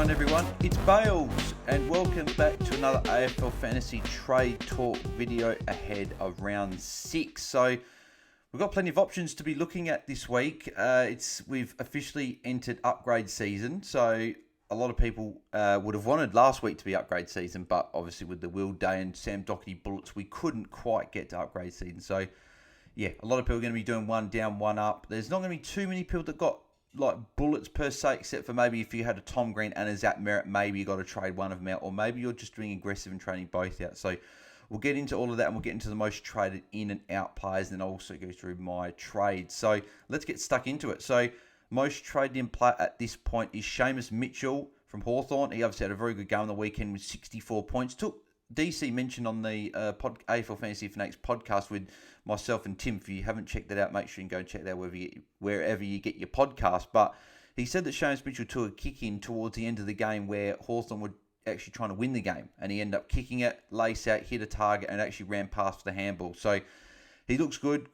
on everyone, it's Bales and welcome back to another AFL Fantasy Trade Talk video ahead of round 6. So we've got plenty of options to be looking at this week. We've officially entered upgrade season, so a lot of people would have wanted last week to be upgrade season, but obviously with the Will Day and Sam Doherty bullets, we couldn't quite get to upgrade season. So yeah, a lot of people are going to be doing one down, one up. There's not going to be too many people that got like bullets per se, except for maybe if you had a Tom Green and a Zach Merrett, maybe you got to trade one of them out, or maybe you're just doing aggressive and trading both out. So we'll get into all of that, and we'll get into the most traded in and out players, and then I'll also go through my trades. So let's get stuck into it. So most traded in player at this point is Seamus Mitchell from Hawthorn. He obviously had a very good game on the weekend with 64 points. Took DC mentioned on the AFL Fantasy Fanatics podcast with myself and Tim. If you haven't checked that out, make sure you can go check that out wherever you get your podcast. But he said that Seamus Mitchell took a kick in towards the end of the game where Hawthorn were actually trying to win the game. And he ended up kicking it, lace out, hit a target, and actually ran past for the handball. So he looks good,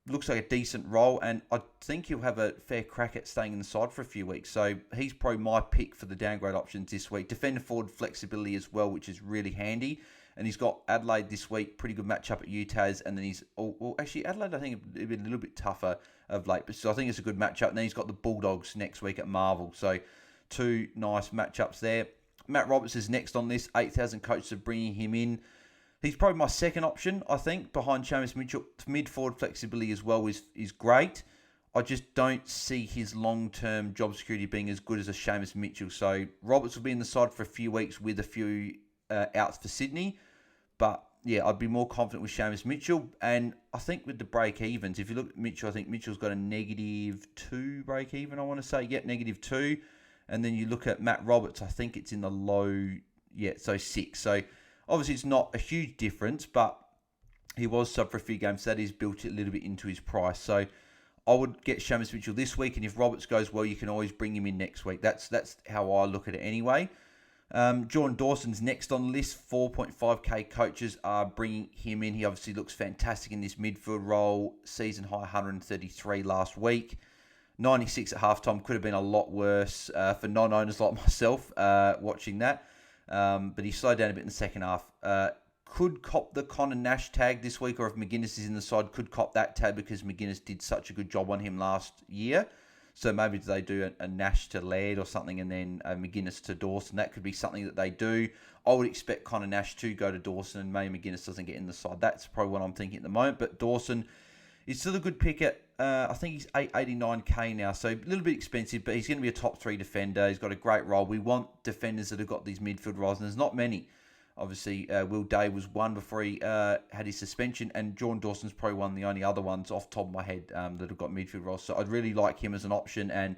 looks like a decent role, and I think he'll have a fair crack at staying in the side for a few weeks. So he's probably my pick for the downgrade options this week. Defender forward flexibility as well, which is really handy. And he's got Adelaide this week, pretty good matchup at UTAS. And then actually Adelaide I think it'd be a little bit tougher of late, but so I think it's a good matchup. And then he's got the Bulldogs next week at Marvel. So two nice matchups there. Matt Roberts is next on this. 8,000 coaches are bringing him in. He's probably my second option, I think, behind Seamus Mitchell. Mid-forward flexibility as well is great. I just don't see his long-term job security being as good as a Seamus Mitchell. So Roberts will be in the side for a few weeks with a few outs for Sydney. But yeah, I'd be more confident with Seamus Mitchell. And I think with the break-evens, if you look at Mitchell, I think Mitchell's got a -2 break-even, I want to say. Yep, -2. And then you look at Matt Roberts, I think it's in the low, so 6. So obviously, it's not a huge difference, but he was sub for a few games. So that is built a little bit into his price. So I would get Seamus Mitchell this week, and if Roberts goes well, you can always bring him in next week. That's how I look at it anyway. Jordan Dawson's next on the list. 4.5k coaches are bringing him in. He obviously looks fantastic in this midfield role. Season high 133 last week. 96 at halftime. Could have been a lot worse for non-owners like myself watching that. But he slowed down a bit in the second half. Could cop the Connor Nash tag this week, or if McGuinness is in the side, could cop that tag because McGuinness did such a good job on him last year. So maybe they do a Nash to Laird or something, and then a McGuinness to Dawson. That could be something that they do. I would expect Connor Nash to go to Dawson, and maybe McGuinness doesn't get in the side. That's probably what I'm thinking at the moment. But Dawson is still a good pick at, I think he's 889k now, so a little bit expensive, but he's going to be a top 3 defender. He's got a great role. We want defenders that have got these midfield roles, and there's not many. Obviously, Will Day was one before he had his suspension, and Jordan Dawson's probably one of the only other ones off the top of my head that have got midfield roles. So I'd really like him as an option, and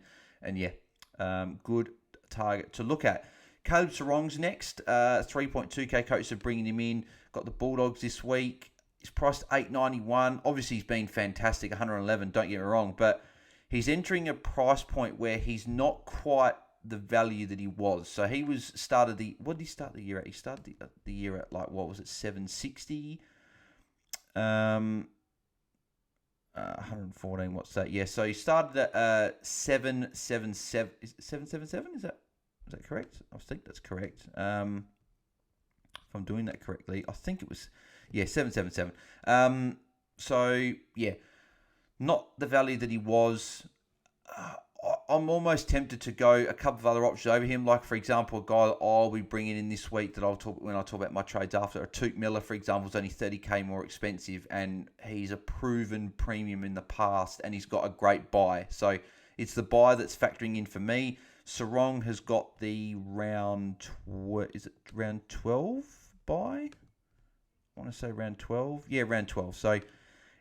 good target to look at. Caleb Sarong's next. 3.2k coaches are bringing him in. Got the Bulldogs this week. He's priced $891. Obviously, he's been fantastic, 111, don't get me wrong, but he's entering a price point where he's not quite the value that he was. So he what did he start the year at? He started the year at, like, what was it, 760? 114, what's that? Yeah, so he started at 777. Is it 777? Is that correct? I think that's correct. If I'm doing that correctly, I think it was, 777. So, yeah, not the value that he was. I'm almost tempted to go a couple of other options over him. Like, for example, a guy that I'll be bringing in this week that I'll talk when I talk about my trades after. A Toot Miller, for example, is only 30k more expensive, and he's a proven premium in the past, and he's got a great buy. So it's the buy that's factoring in for me. Sarong has got the round 12 buy? I want to say round 12. Yeah, round 12. So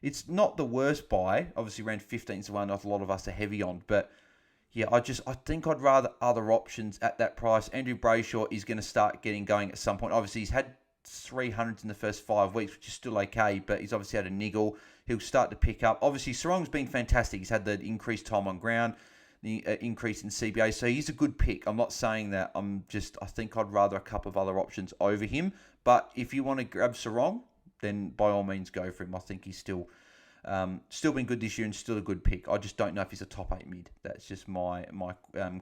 it's not the worst buy. Obviously, round 15 is the one that a lot of us are heavy on, but yeah, I think I'd rather other options at that price. Andrew Brayshaw is going to start getting going at some point. Obviously, he's had 300s in the first 5 weeks, which is still okay, but he's obviously had a niggle. He'll start to pick up. Obviously, Sarong's been fantastic. He's had the increased time on ground, the increase in CBA, so he's a good pick. I'm not saying that. I think I'd rather a couple of other options over him. But if you want to grab Sarong, then by all means go for him. I think he's still been good this year and still a good pick. I just don't know if he's a top 8 mid. That's just my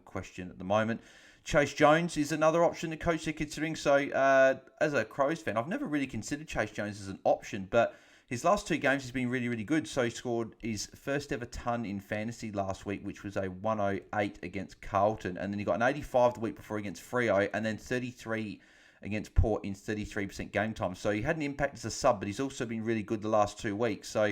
question at the moment. Chase Jones is another option the coach are considering. So as a Crows fan, I've never really considered Chase Jones as an option, but his last 2 games has been really, really good. So he scored his first ever ton in fantasy last week, which was a 108 against Carlton. And then he got an 85 the week before against Freo, and then 33 against Port in 33% game time. So he had an impact as a sub, but he's also been really good the last 2 weeks. So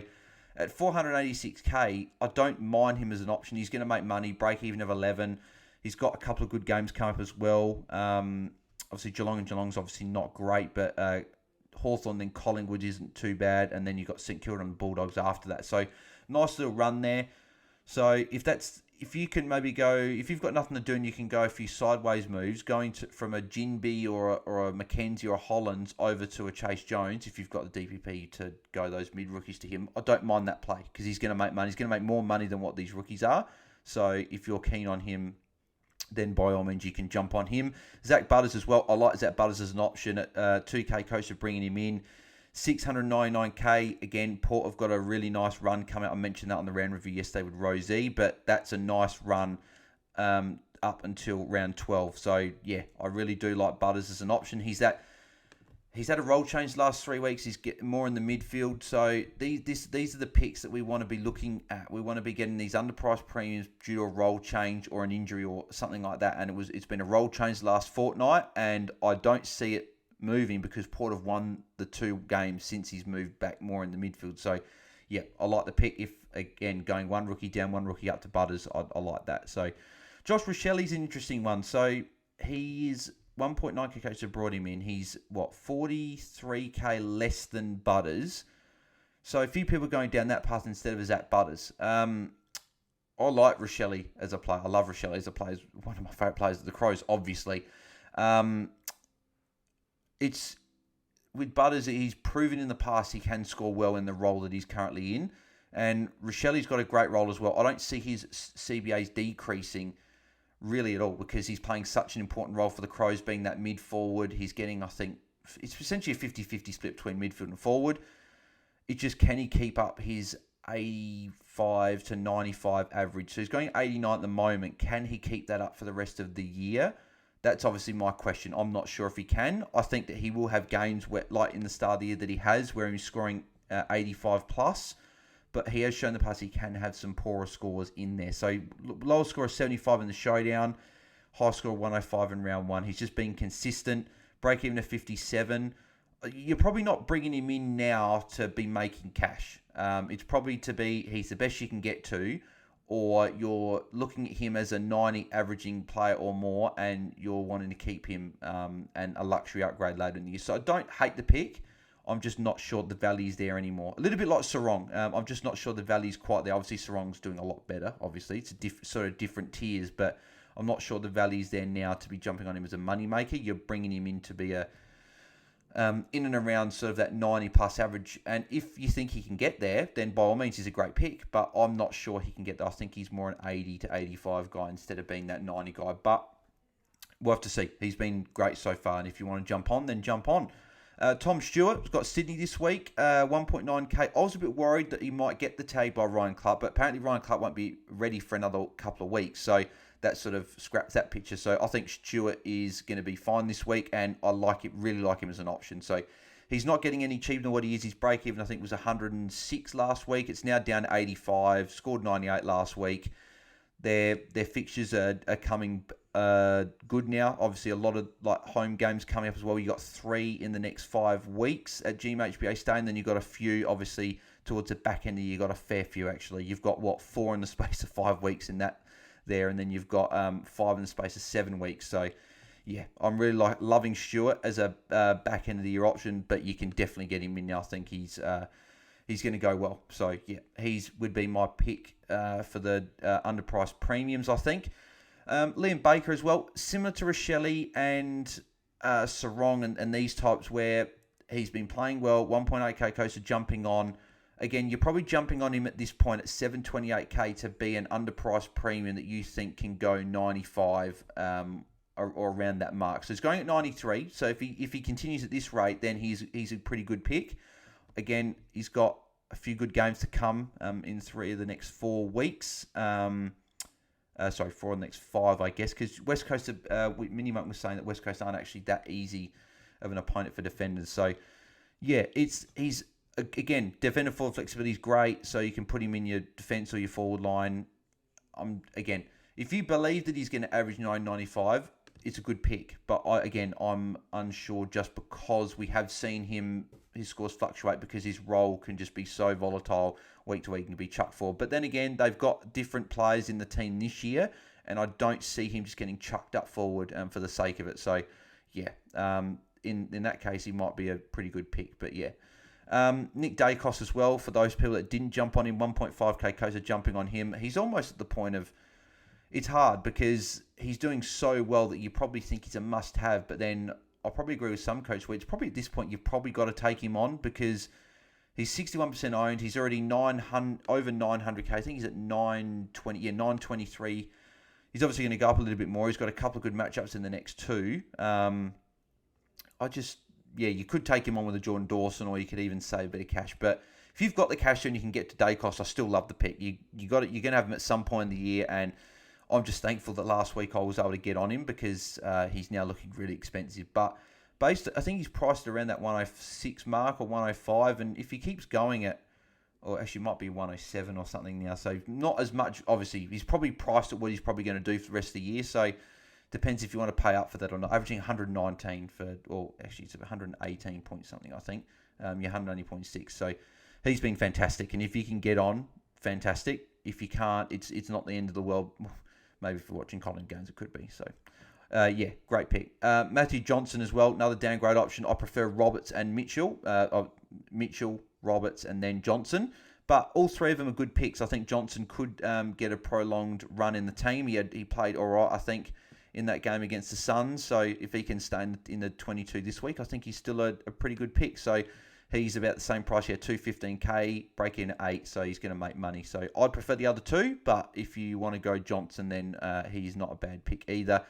at 486k, I don't mind him as an option. He's going to make money, break even of 11. He's got a couple of good games coming up as well. Obviously, Geelong's obviously not great, but Hawthorn, then Collingwood isn't too bad, and then you've got St Kilda and the Bulldogs after that. So nice little run there. So if you can maybe go, if you've got nothing to do and you can go a few sideways moves, going from a Jinby or a Mackenzie or a Hollands over to a Chase Jones, if you've got the DPP to go those mid-rookies to him, I don't mind that play because he's going to make money. He's going to make more money than what these rookies are. So if you're keen on him, then by all means you can jump on him. Zach Butters as well. I like Zach Butters as an option at 2K coach of bringing him in. 699k. Again, Port have got a really nice run coming out. I mentioned that on the round review yesterday with Rosie, but that's a nice run up until round 12. So yeah, I really do like Butters as an option. He's had a role change the last 3 weeks. He's getting more in the midfield. So these are the picks that we want to be looking at. We want to be getting these underpriced premiums due to a role change or an injury or something like that. And it's been a role change the last fortnight, and I don't see it moving because Port have won the 2 games since he's moved back more in the midfield. So yeah, I like the pick. If again going 1 rookie down, 1 rookie up to Butters, I like that. So Josh Rochelli's an interesting one. So he is 1.9k coach have brought him in. He's 43k less than Butters. So a few people going down that path instead of Zach Butters. I like Rochelli as a player. I love Rochelli as a player. He's one of my favourite players of the Crows, obviously. It's with Butters, he's proven in the past he can score well in the role that he's currently in. And Rochelli's got a great role as well. I don't see his CBAs decreasing really at all because he's playing such an important role for the Crows, being that mid-forward. He's getting, I think, it's essentially a 50-50 split between midfield and forward. It's just, can he keep up his 85 to 95 average? So he's going 89 at the moment. Can he keep that up for the rest of the year? That's obviously my question. I'm not sure if he can. I think that he will have games where, like in the start of the year that he has, where he's scoring 85 plus. But he has shown the past he can have some poorer scores in there. So lower score of 75 in the showdown, high score of 105 in round 1. He's just been consistent. Break even to 57. You're probably not bringing him in now to be making cash. It's probably to be he's the best you can get to, or you're looking at him as a 90 averaging player or more, and you're wanting to keep him and a luxury upgrade later in the year. So I don't hate the pick. I'm just not sure the value's there anymore. A little bit like Sarong. I'm just not sure the value's quite there. Obviously, Sarong's doing a lot better. Obviously, it's a sort of different tiers, but I'm not sure the value's there now to be jumping on him as a moneymaker. You're bringing him in to be a in and around sort of that 90 plus average. And if you think he can get there, then by all means, he's a great pick. But I'm not sure he can get there. I think he's more an 80 to 85 guy instead of being that 90 guy. But we'll have to see. He's been great so far. And if you want to jump on, then jump on. Tom Stewart's got Sydney this week, 1.9k. I was a bit worried that he might get the tag by Ryan Clark, but apparently Ryan Clark won't be ready for another couple of weeks. So that sort of scraps that picture. So I think Stewart is going to be fine this week, and I like it, really like him as an option. So he's not getting any cheaper than what he is. His break even, I think, was 106 last week. It's now down to 85. Scored 98 last week. Their fixtures are coming good now. Obviously, a lot of like home games coming up as well. You got 3 in the next 5 weeks at GMHBA Stadium. Then you got a few, obviously, towards the back end of the year. You got a fair few actually. You've got 4 in the space of 5 weeks in that there, and then you've got 5 in the space of 7 weeks. So yeah, I'm really loving Stewart as a back end of the year option, but you can definitely get him in now. I think he's going to go well. So yeah, would be my pick for the underpriced premiums, I think. Liam Baker as well, similar to Rochelli and Sarong and these types where he's been playing well. 1.8k coaster jumping on. Again, you're probably jumping on him at this point at 728k to be an underpriced premium that you think can go 95 or around that mark. So he's going at 93. So if he continues at this rate, then he's a pretty good pick. Again, he's got a few good games to come in 3 of the next 4 weeks. Sorry, 4 of the next 5, I guess, because West Coast, Minimuck was saying that West Coast aren't actually that easy of an opponent for defenders. So, yeah, he's again, defender forward flexibility is great, so you can put him in your defence or your forward line. Again, if you believe that he's going to average 995, it's a good pick. But I'm unsure just because we have seen his scores fluctuate because his role can just be so volatile week to week and be chucked for. But then again, they've got different players in the team this year, and I don't see him just getting chucked up forward for the sake of it. So, yeah, in that case, he might be a pretty good pick. But yeah, Nick Dacos as well. For those people that didn't jump on him, 1.5k codes are jumping on him. He's almost at the point of it's hard because he's doing so well that you probably think he's a must-have. But then I'll probably agree with some coach where it's probably at this point you've probably got to take him on because he's 61% owned. He's already over 900k. I think he's at 920. Yeah, 923. He's obviously going to go up a little bit more. He's got a couple of good matchups in the next 2. You could take him on with a Jordan Dawson, or you could even save a bit of cash. But if you've got the cash and you can get to Dacos, I still love the pick. You're going to have him at some point in the year, and I'm just thankful that last week I was able to get on him because he's now looking really expensive. But I think he's priced around that 106 mark or 105, and if he keeps going at, or actually it might be 107 or something now, so not as much. Obviously, he's probably priced at what he's probably going to do for the rest of the year. So depends if you want to pay up for that or not. Averaging 119 it's 118 point something, I think. You're 120.6. So he's been fantastic. And if you can get on, fantastic. If you can't, it's not the end of the world. Maybe if you're watching Collin games, it could be. So, great pick. Matthew Johnson as well, another downgrade option. I prefer Roberts and Mitchell. Mitchell, Roberts, and then Johnson. But all 3 of them are good picks. I think Johnson could get a prolonged run in the team. He played all right, I think, in that game against the Suns. So if he can stay in the 22 this week, I think he's still a pretty good pick. So he's about the same price here, 215k, break in at 8, so he's going to make money. So I'd prefer the other 2, but if you want to go Johnson, then he's not a bad pick either.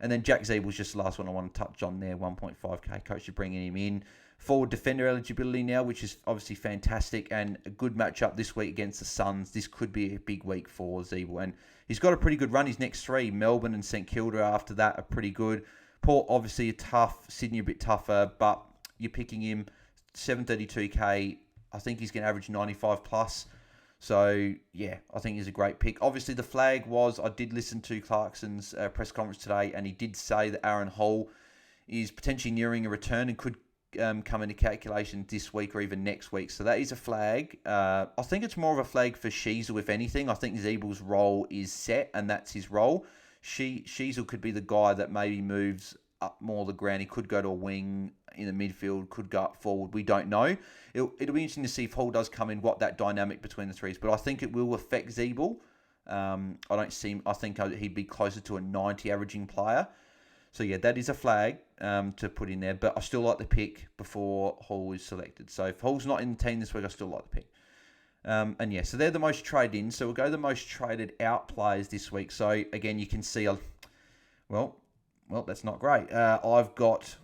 And then Jack Zeebel's just the last one I want to touch on there, 1.5k coach, you're bringing him in. Forward defender eligibility now, which is obviously fantastic, and a good matchup this week against the Suns. This could be a big week for Zeebel, and he's got a pretty good run. His next 3, Melbourne and St Kilda after that, are pretty good. Port obviously tough, Sydney a bit tougher, but you're picking him 732k. I think he's going to average 95 plus. So, yeah, I think he's a great pick. Obviously, the flag was, I did listen to Clarkson's press conference today, and he did say that Aaron Hall is potentially nearing a return and could come into calculation this week or even next week. So that is a flag. I think it's more of a flag for Sheasel, if anything. I think Zeebel's role is set, and that's his role. Sheasel could be the guy that maybe moves up more the ground. He could go to a wing in the midfield, could go up forward. We don't know. It'll be interesting to see if Hall does come in, what that dynamic between the 3 is. But I think it will affect Zeebel. I think he'd be closer to a 90 averaging player. So yeah, that is a flag to put in there. But I still like the pick before Hall is selected. So if Hall's not in the team this week, I still like the pick. So they're the most traded in. So we'll go the most traded out players this week. So again, you can see, well, that's not great. I've got,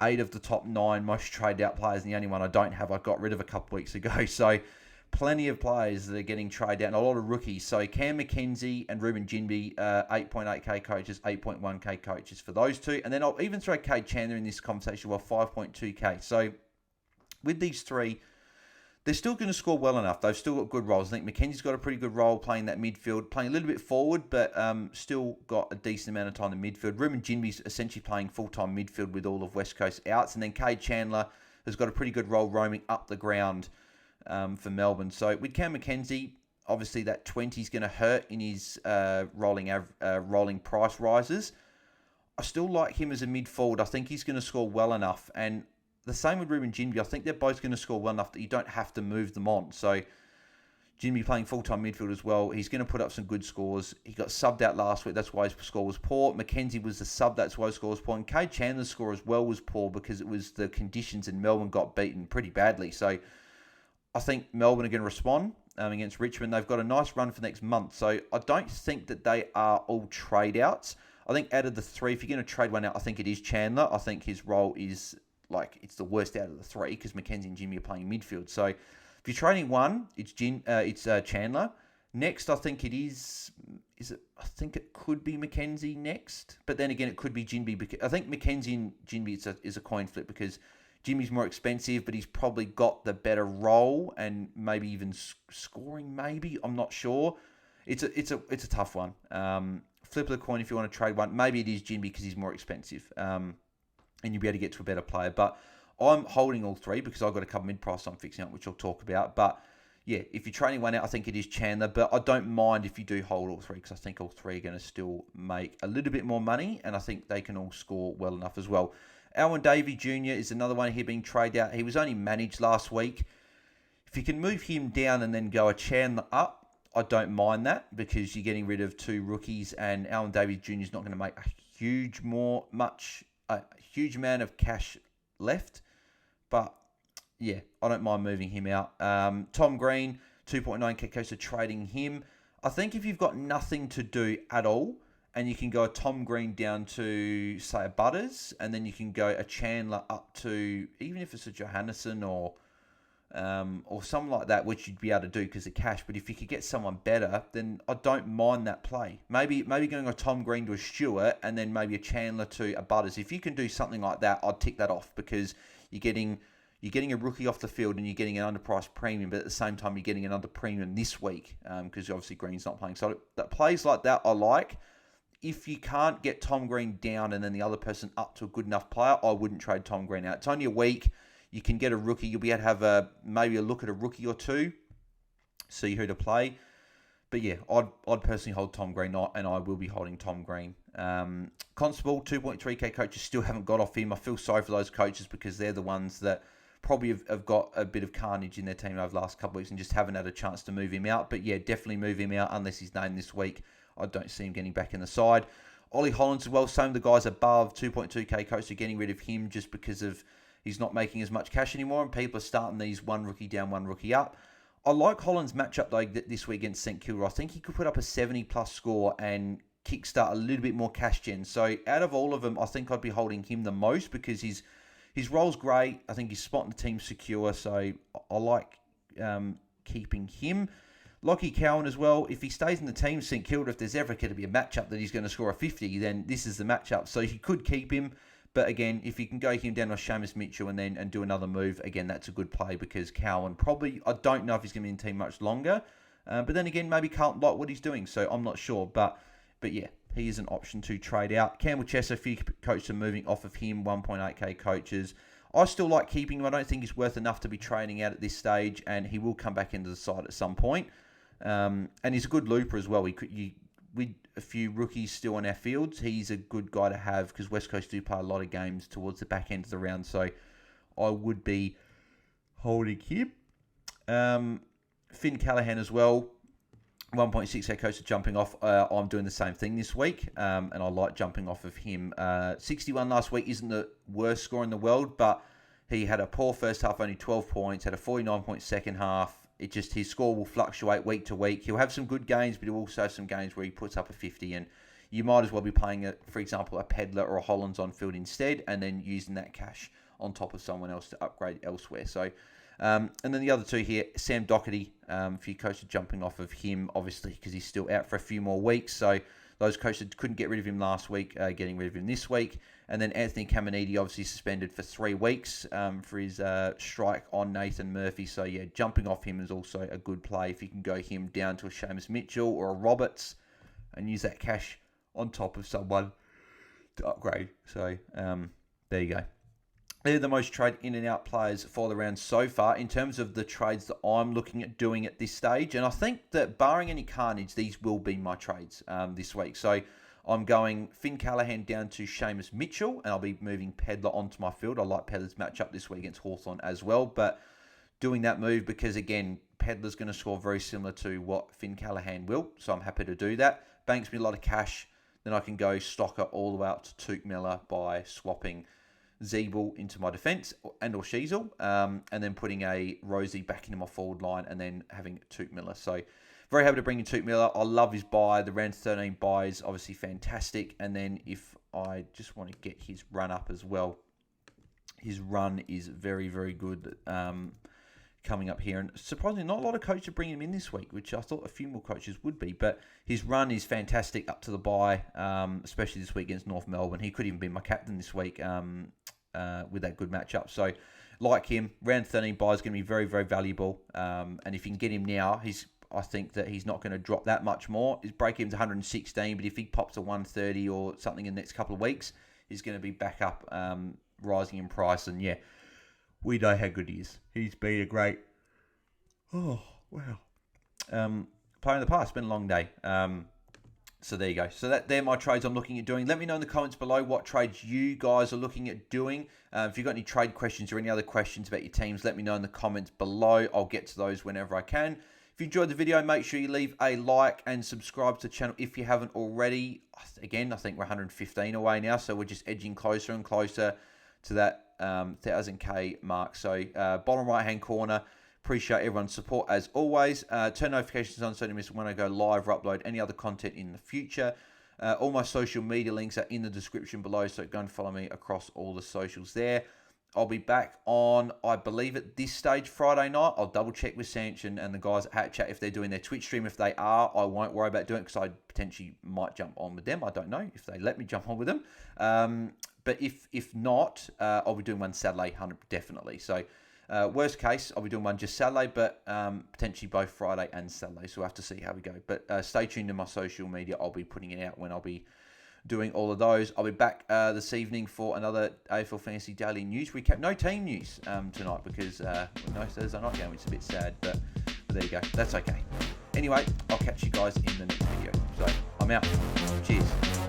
8 of the top 9 most traded out players, and the only one I don't have, I got rid of a couple weeks ago. So plenty of players that are getting traded out, and a lot of rookies. So Cam McKenzie and Ruben Ginbey, 8.8k coaches, 8.1k coaches for those 2. And then I'll even throw Cade Chandler in this conversation, 5.2k. So with these 3, they're still going to score well enough. They've still got good roles. I think McKenzie's got a pretty good role playing that midfield, playing a little bit forward, but still got a decent amount of time in midfield. Ruben Ginbey's essentially playing full-time midfield with all of West Coast outs. And then Cade Chandler has got a pretty good role roaming up the ground for Melbourne. So with Cam McKenzie, obviously that 20 is going to hurt in his rolling price rises. I still like him as a mid-forward. I think he's going to score well enough. And the same with Ruben Ginbey. I think they're both going to score well enough that you don't have to move them on. So Ginbey playing full-time midfield as well. He's going to put up some good scores. He got subbed out last week. That's why his score was poor. McKenzie was the sub. That's why his score was poor. And Cade Chandler's score as well was poor because it was the conditions, and Melbourne got beaten pretty badly. So I think Melbourne are going to respond against Richmond. They've got a nice run for next month. So I don't think that they are all trade-outs. I think out of the 3, if you're going to trade one out, I think it is Chandler. I think his role is it's the worst out of the 3 because McKenzie and Jimmy are playing midfield. So if you're trading one, it's Chandler. Next, I think it is. I think it could be Mackenzie next, but then again, it could be Jinby. Because I think Mackenzie and Jinby is a coin flip because Jimmy's more expensive, but he's probably got the better role and maybe even scoring. Maybe I'm not sure. It's a tough one. Flip of the coin if you want to trade one. Maybe it is Jinby because he's more expensive, and you'll be able to get to a better player. But I'm holding all three because I've got a couple mid-price I'm fixing up, which I'll talk about. But yeah, if you're trading one out, I think it is Chandler. But I don't mind if you do hold all three because I think all three are going to still make a little bit more money. And I think they can all score well enough as well. Alwyn Davey Jr. is another one here being traded out. He was only managed last week. If you can move him down and then go a Chandler up, I don't mind that because you're getting rid of two rookies. And Alwyn Davey Jr. is not going to make a huge amount of cash left. But yeah, I don't mind moving him out. Tom Green, 2.9k cost of trading him. I think if you've got nothing to do at all, and you can go a Tom Green down to, say, a Butters, and then you can go a Chandler up to, even if it's a Johannesson or something like that, which you'd be able to do because of cash. But if you could get someone better, then I don't mind that play. Maybe going a Tom Green to a Stewart, and then maybe a Chandler to a Butters. If you can do something like that, I'd tick that off because you're getting a rookie off the field and you're getting an underpriced premium, but at the same time, you're getting an under premium this week because obviously Green's not playing. So that plays like that, I like. If you can't get Tom Green down and then the other person up to a good enough player, I wouldn't trade Tom Green out. It's only a week. You can get a rookie. You'll be able to have maybe a look at a rookie or two, see who to play. But yeah, I'd personally hold Tom Green, and I will be holding Tom Green. Constable, 2.3k coaches still haven't got off him. I feel sorry for those coaches because they're the ones that probably have got a bit of carnage in their team over the last couple of weeks and just haven't had a chance to move him out. But yeah, definitely move him out unless he's named this week. I don't see him getting back in the side. Ollie Hollands as well, same the guys above, 2.2k coach are getting rid of him just because of he's not making as much cash anymore and people are starting these one rookie down, one rookie up. I like Hollands' matchup though this week against St Kilda. I think he could put up a 70-plus score and kickstart a little bit more cash gen. So out of all of them, I think I'd be holding him the most because his role's great. I think he's spotting the team secure, so I like keeping him. Lockie Cowan as well. If he stays in the team, St Kilda, if there's ever going to be a matchup that he's going to score a 50, then this is the matchup. So you could keep him. But again, if you can go him down to Seamus Mitchell and do another move, again, that's a good play because Cowan probably, I don't know if he's going to be in the team much longer. But then again, maybe Carlton like what he's doing, so I'm not sure. But yeah, he is an option to trade out. Campbell Chester, a few coaches are moving off of him, 1.8k coaches. I still like keeping him. I don't think he's worth enough to be trading out at this stage, and he will come back into the side at some point. And he's a good looper as well. With a few rookies still on our fields, he's a good guy to have because West Coast do play a lot of games towards the back end of the round. So I would be holding him. Finn Callahan as well, 1.6k coach jumping off. I'm doing the same thing this week, and I like jumping off of him. 61 last week isn't the worst score in the world, but he had a poor first half, only 12 points, had a 49-point second half. It just, his score will fluctuate week to week. He'll have some good games, but he'll also have some games where he puts up a 50, and you might as well be playing, for example, a Pedler or a Hollands on field instead, and then using that cash on top of someone else to upgrade elsewhere. So, and then the other two here, Sam Doherty, a few coaches jumping off of him, obviously, because he's still out for a few more weeks. So those coaches couldn't get rid of him last week, getting rid of him this week. And then Anthony Caminiti, obviously suspended for 3 weeks for his strike on Nathan Murphy. So yeah, jumping off him is also a good play if you can go him down to a Seamus Mitchell or a Roberts and use that cash on top of someone to upgrade. So there you go. They're the most trade in and out players for the round so far in terms of the trades that I'm looking at doing at this stage. And I think that barring any carnage, these will be my trades this week. So I'm going Finn Callahan down to Seamus Mitchell, and I'll be moving Pedler onto my field. I like Pedler's matchup this week against Hawthorn as well, but doing that move because, again, Pedler's going to score very similar to what Finn Callahan will, so I'm happy to do that. Banks me a lot of cash. Then I can go stocker all the way up to Tuke Miller by swapping Zeeble into my defence and or Sheasel, and then putting a Rosie back into my forward line and then having Tuke Miller. So very happy to bring in Tuke Miller. I love his buy. The round 13 buy is obviously fantastic. And then if I just want to get his run up as well, his run is very, very good. coming up here. And surprisingly, not a lot of coaches are bringing him in this week, which I thought a few more coaches would be. But his run is fantastic up to the bye, especially this week against North Melbourne. He could even be my captain this week with that good matchup. So, like him, round 13 bye is going to be very, very valuable. And if you can get him now, I think that he's not going to drop that much more. His break-even's 116, but if he pops to 130 or something in the next couple of weeks, he's going to be back up, rising in price. And yeah, we know how good he is. He's been a great... Oh, wow. Player in the past. It's been a long day. So there you go. So they're my trades I'm looking at doing. Let me know in the comments below what trades you guys are looking at doing. If you've got any trade questions or any other questions about your teams, let me know in the comments below. I'll get to those whenever I can. If you enjoyed the video, make sure you leave a like and subscribe to the channel if you haven't already. Again, I think we're 115 away now, so we're just edging closer and closer to that 1,000k mark. So bottom right-hand corner, appreciate everyone's support as always. Turn notifications on so you don't miss when I go live or upload any other content in the future. All my social media links are in the description below, so go and follow me across all the socials there. I'll be back on, I believe at this stage, Friday night. I'll double check with Sanch and the guys at Hat Chat if they're doing their Twitch stream. If they are, I won't worry about doing it because I potentially might jump on with them. I don't know if they let me jump on with them. But if not, I'll be doing one Saturday, 100 definitely. So worst case, I'll be doing one just Saturday, but potentially both Friday and Saturday. So we'll have to see how we go. But stay tuned to my social media. I'll be putting it out when I'll be doing all of those. I'll be back this evening for another AFL Fantasy Daily News recap. No team news tonight because no Thursday night game, which is a bit sad, but there you go. That's okay. Anyway, I'll catch you guys in the next video. So I'm out. Cheers.